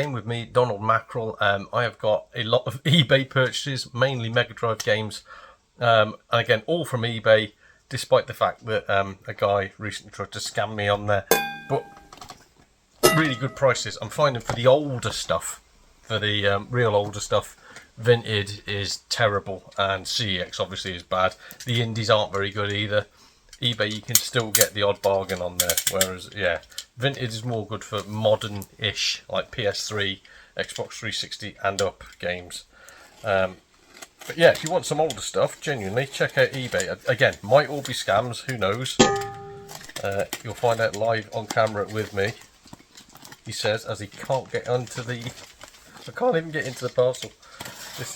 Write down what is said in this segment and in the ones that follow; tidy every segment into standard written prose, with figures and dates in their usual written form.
Game with me, Donald Mackerel. I have got a lot of eBay purchases, mainly Mega Drive games. And again, all from eBay, despite the fact that a guy recently tried to scam me on there. But really good prices. I'm finding for the older stuff, for the real older stuff, Vintage is terrible and CEX obviously is bad. The indies aren't very good either. eBay, you can still get the odd bargain on there, whereas, yeah, Vintage is more good for modern-ish, like PS3, Xbox 360 and up games. But yeah, if you want some older stuff, genuinely, check out eBay. Again, might all be scams, who knows. You'll find out live on camera with me, he says, as he can't get onto the... I can't even get into the parcel. This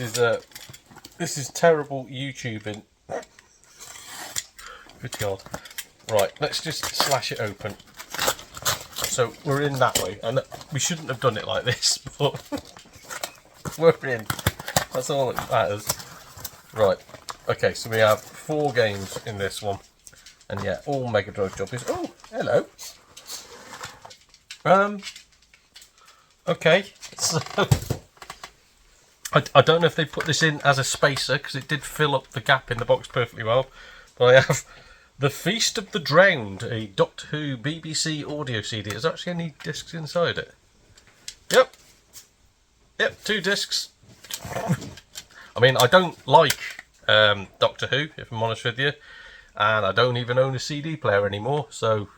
is terrible YouTubing. Good God. Right, let's just slash it open. So we're in that way, and we shouldn't have done it like this, but we're in. That's all that matters. Right, okay, so we have 4 games in this one, and yeah, all Mega Drive jobbies. Oh, hello. Okay, so I don't know if they put this in as a spacer, because it did fill up the gap in the box perfectly well, but I have The Feast of the Drowned, a Doctor Who BBC audio CD. Is there actually any discs inside it? Yep, 2 discs. I mean, I don't like Doctor Who, if I'm honest with you, and I don't even own a CD player anymore, so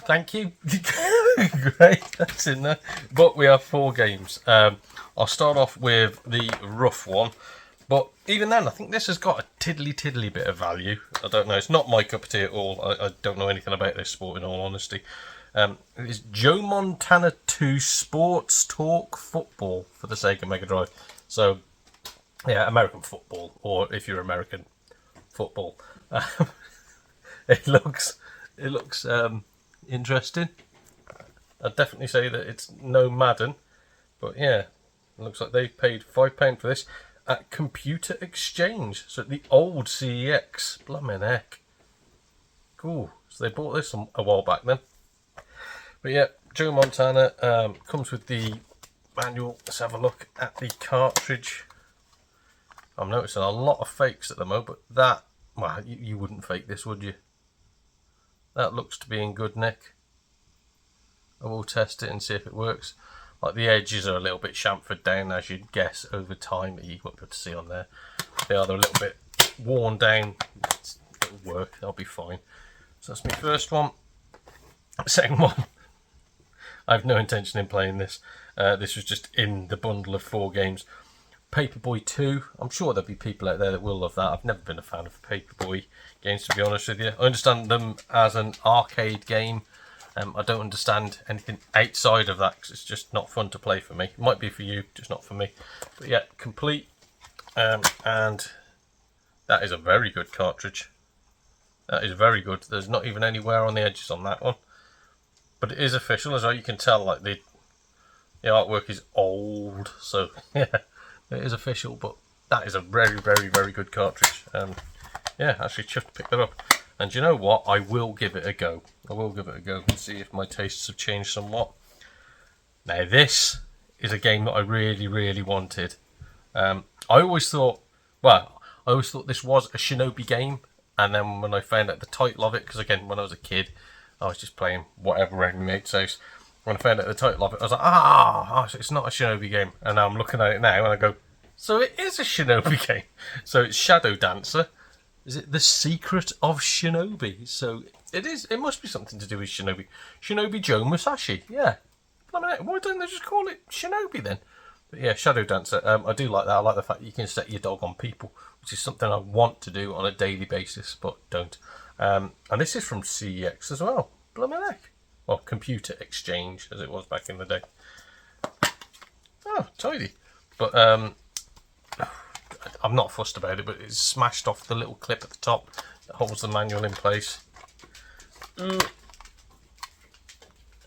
thank you. Great, that's in there. But we have 4 games. I'll start off with the rough one. But even then, I think this has got a tiddly bit of value. I don't know. It's not my cup of tea at all. I don't know anything about this sport, in all honesty. It's Joe Montana 2 Sports Talk Football for the Sega Mega Drive. So, yeah, American football, or if you're American, football. It looks interesting. I'd definitely say that it's no Madden, but yeah, it looks like they've paid £5 for this at Computer Exchange. So the old CEX, blimmin' heck. Cool. So they bought this a while back then. But yeah, Joe Montana comes with the manual. Let's have a look at the cartridge. I'm noticing a lot of fakes at the moment, but that, well, you wouldn't fake this, would you? That looks to be in good nick. I will test it and see if it works. Like, the edges are a little bit chamfered down, as you'd guess, over time. You won't be able to see on there. They're a little bit worn down. It'll work, that'll be fine. So that's my first one. Second one, I have no intention in playing this. This was just in the bundle of 4 games. Paperboy 2. I'm sure there'll be people out there that will love that. I've never been a fan of Paperboy games, to be honest with you. I understand them as an arcade game. I don't understand anything outside of that, because it's just not fun to play for me. It might be for you, just not for me. But yeah, complete. And that is a very good cartridge. That is very good. There's not even any wear on the edges on that one. But it is official, as well. You can tell, like, the artwork is old. So yeah, it is official. But that is a very good cartridge. Yeah, actually chuffed to pick that up. And you know what? I will give it a go. I will give it a go and see if my tastes have changed somewhat. Now, this is a game that I really wanted. I always thought this was a Shinobi game. And then when I found out the title of it, because again, when I was a kid, I was just playing whatever around my mate's house. When I found out the title of it, I was like, it's not a Shinobi game. And now I'm looking at it now and I go, so it is a Shinobi game. So it's Shadow Dancer. Is it The Secret of Shinobi? So it is. It must be something to do with Shinobi. Shinobi Joe Musashi. Yeah. I mean, why don't they just call it Shinobi then? But yeah, Shadow Dancer. I do like that. I like the fact that you can set your dog on people, which is something I want to do on a daily basis, but don't. And this is from CEX as well. Blimey heck. Well, Computer Exchange, as it was back in the day. Oh, tidy. But I'm not fussed about it, but it's smashed off the little clip at the top that holds the manual in place.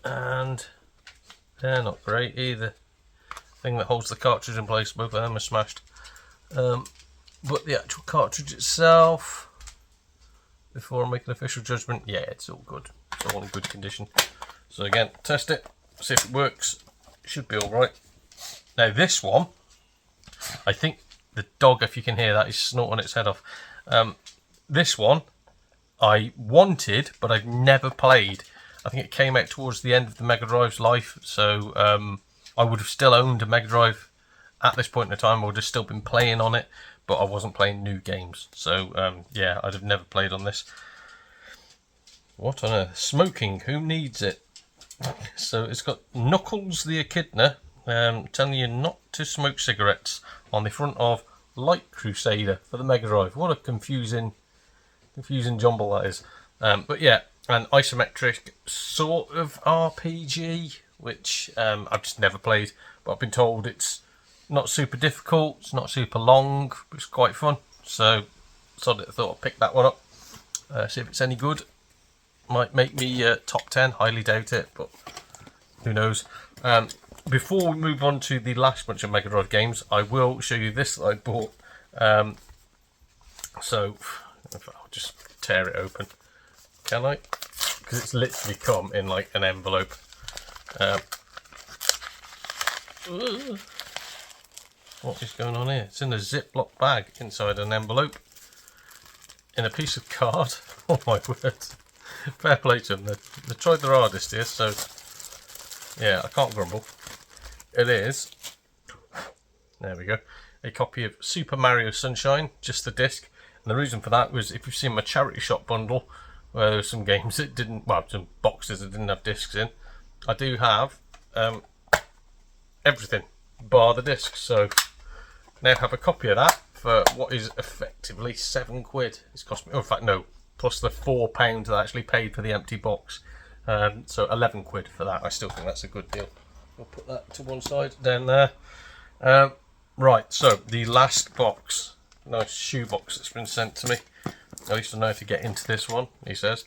And they're not great either. Thing that holds the cartridge in place, both of them are smashed. But the actual cartridge itself, before I make an official judgment, yeah, it's all good. It's all in good condition. So again, test it, see if it works. should be alright. Now this one, I think the dog, if you can hear that, is snorting its head off. This one I wanted, but I've never played. I think it came out towards the end of the Mega Drive's life, so I would have still owned a Mega Drive at this point in time. I would have still been playing on it, but I wasn't playing new games. So yeah, I'd have never played on this. What on earth? Smoking, who needs it? So it's got Knuckles the Echidna telling you not to smoke cigarettes on the front of Light Crusader for the Mega Drive. What a confusing jumble that is. But yeah, an isometric sort of RPG, which I've just never played, but I've been told it's not super difficult, it's not super long, but it's quite fun. So I thought I'd pick that one up, see if it's any good. Might make me top 10, highly doubt it, but who knows. Before we move on to the last bunch of Mega Drive games, I will show you this that I bought. So I'll just tear it open. Can I? Because it's literally come in like an envelope. What is going on here? It's in a Ziploc bag inside an envelope. In a piece of card. Oh my word. Fair play to them. They tried their hardest here, so yeah, I can't grumble. It is, there we go, a copy of Super Mario Sunshine, just the disc. And the reason for that was, if you've seen my charity shop bundle, where there were some games that didn't, well, some boxes that didn't have discs in, I do have everything bar the disc. So now have a copy of that for what is effectively £7. It's cost me, oh, in fact no, plus the £4 that I actually paid for the empty box. So £11 for that. I still think that's a good deal. I'll put that to one side down there. Right, so the last box, nice shoe box that's been sent to me. At least I know to get into this one, he says.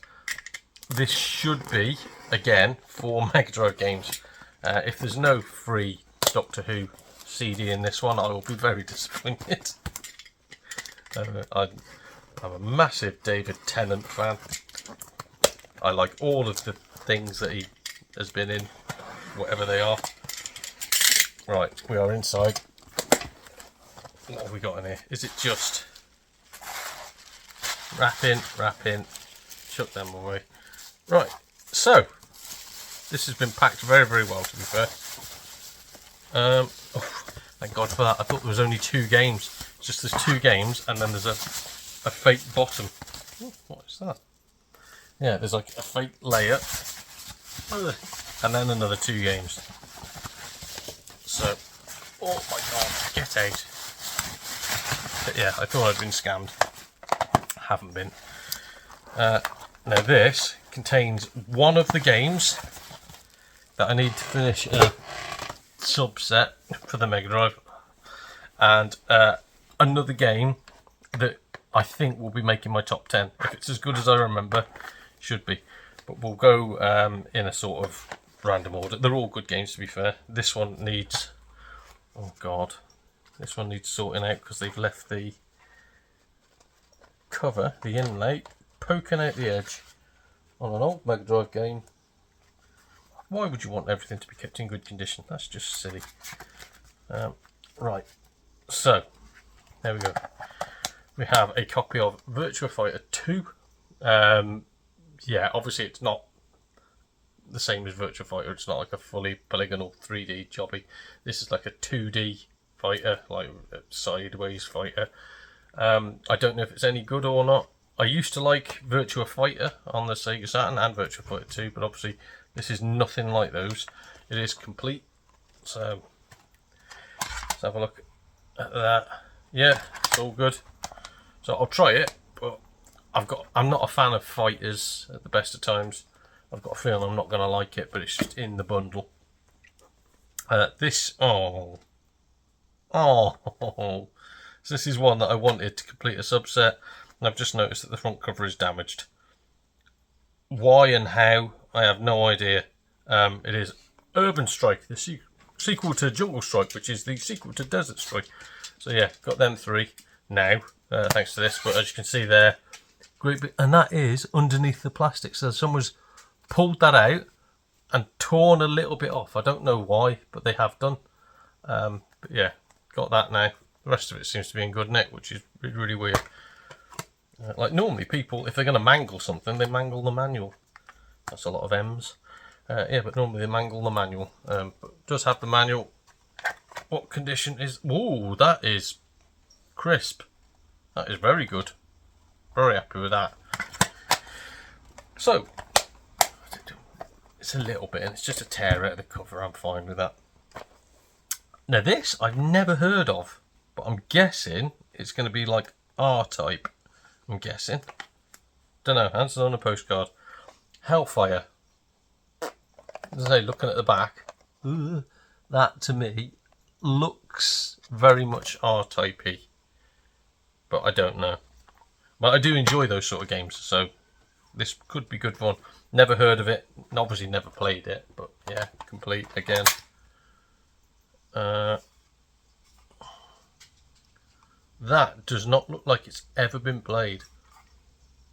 This should be, again, 4 Mega Drive games. If there's no free Doctor Who CD in this one, I will be very disappointed. I'm a massive David Tennant fan. I like all of the things that he has been in, whatever they are. Right, we are inside. What have we got in here? Is it just wrapping, shut them away. Right, so this has been packed very, very well, to be fair. Oh, thank God for that. I thought there was only 2 games. It's just there's 2 games, and then there's a fake bottom. Ooh, what is that? Yeah, there's like a fake layer, and then another 2 games. So, oh my God, get out. But yeah, I thought I'd been scammed. Haven't been. Now this contains one of the games that I need to finish a subset for the Mega Drive, and another game that I think will be making my top 10. If it's as good as I remember, should be. But we'll go in a sort of random order. They're all good games, to be fair. This one needs, oh God, this one needs sorting out because they've left the cover, the inlay, poking out the edge on an old Mega Drive game. Why would you want everything to be kept in good condition? That's just silly. Right, so there we go. We have a copy of Virtua Fighter 2. Yeah, obviously it's not the same as Virtua Fighter. It's not like a fully polygonal 3D jobby. This is like a 2D fighter, like a sideways fighter. I don't know if it's any good or not. I used to like Virtua Fighter on the Sega Saturn and Virtua Fighter 2, but obviously this is nothing like those. It is complete. So let's have a look at that. Yeah, it's all good. So I'll try it, but I'm not a fan of fighters at the best of times. I've got a feeling I'm not going to like it, but it's just in the bundle. So this is one that I wanted to complete a subset, and I've just noticed that the front cover is damaged. Why and how, I have no idea. It is Urban Strike, the sequel to Jungle Strike, which is the sequel to Desert Strike. So yeah, got them 3 now, thanks to this. But as you can see there, great bit, and that is underneath the plastic. So someone's pulled that out, and torn a little bit off. I don't know why, but they have done. But yeah, got that now. The rest of it seems to be in good nick, which is really, really weird. Like normally people, if they're going to mangle something, they mangle the manual. That's a lot of M's. Yeah, but normally they mangle the manual. But it does have the manual. What condition is... Ooh, that is crisp. That is very good. Very happy with that. So, it's a little bit, and it's just a tear out of the cover. I'm fine with that. Now this, I've never heard of. But I'm guessing it's going to be like R-Type. I'm guessing. Don't know. Answers on a postcard. Hellfire. As I say, looking at the back, that to me looks very much R-Type-y. But I don't know. But I do enjoy those sort of games, so this could be good fun. Never heard of it. Obviously never played it, but yeah, complete again. That does not look like it's ever been played.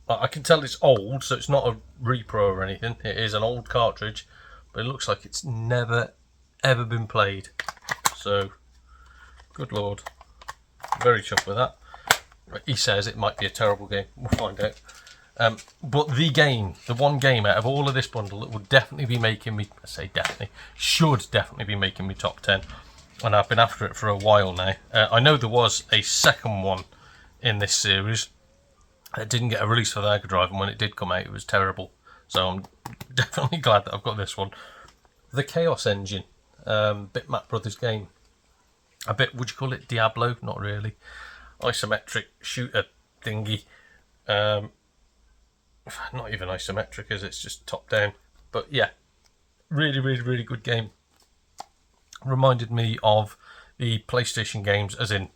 I can tell it's old, so it's not a repro or anything. It is an old cartridge, but it looks like it's never ever been played. So, good lord. Very chuffed with that. He says it might be a terrible game. We'll find out. But the game, the one game out of all of this bundle that would definitely be making me, I say definitely, should definitely be making me top 10. And I've been after it for a while now. I know there was a second one in this series. It didn't get a release for the Mega Drive, and when it did come out, it was terrible. So I'm definitely glad that I've got this one. The Chaos Engine, Bitmap Brothers game. A bit, would you call it Diablo? Not really. Isometric shooter thingy. Not even isometric, is it? It's just top down. But yeah, really, really, really good game. Reminded me of the PlayStation games, as in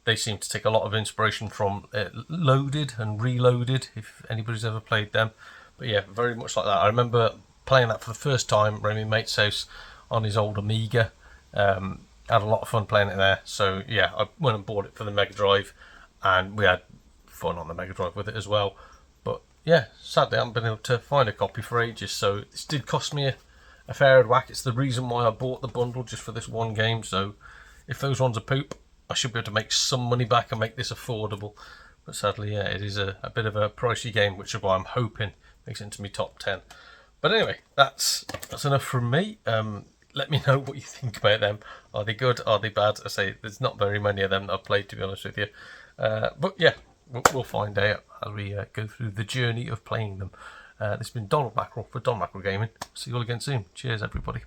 they seem to take a lot of inspiration from Loaded and Reloaded, if anybody's ever played them. But yeah, very much like that. I remember playing that for the first time around my mate's house on his old Amiga. Had a lot of fun playing it there. So yeah, I went and bought it for the Mega Drive, and we had fun on the Mega Drive with it as well. But yeah, sadly I haven't been able to find a copy for ages, so this did cost me a fair old whack. It's the reason why I bought the bundle, just for this one game. So if those ones are poop, I should be able to make some money back and make this affordable. But sadly, yeah, it is a bit of a pricey game, which is why I'm hoping makes it into my top 10. But anyway, that's enough from me. Let me know what you think about them. Are they good? Are they bad? I say there's not very many of them that I've played, to be honest with you. But yeah, we'll find out as we go through the journey of playing them. This has been Donald Mackerel for Don Mackerel Gaming. See you all again soon. Cheers, everybody.